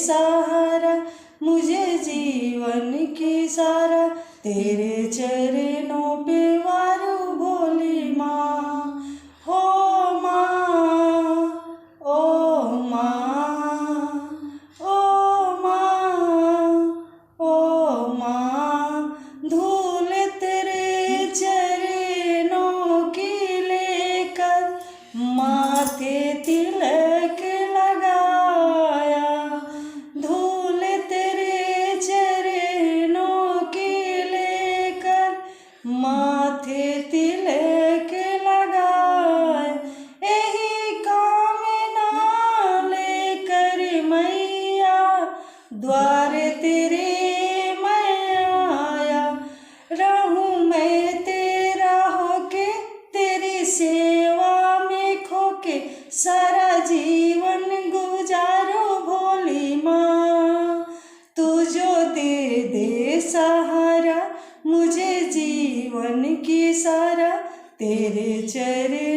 सहारा, मुझे जीवन की सारा, तेरे चरणों पे वारू भोली माँ। हो माँ, ओ माँ, ओ माँ, ओ माँ, धूल तेरे चरणों की लेकर माथे तिलक लगाया, धूल तेरे चरणों की लेकर माथे तिलक लगाया। यही कामना लेकर मैया द्वार तेरे मैं आया, रहूं मैं तेरा होके, तेरी सेवा में खोके, सारा जीवन गुजारो भोली माँ। तू जो दे दे सहारा, मुझे जीवन की सारा, तेरे चरण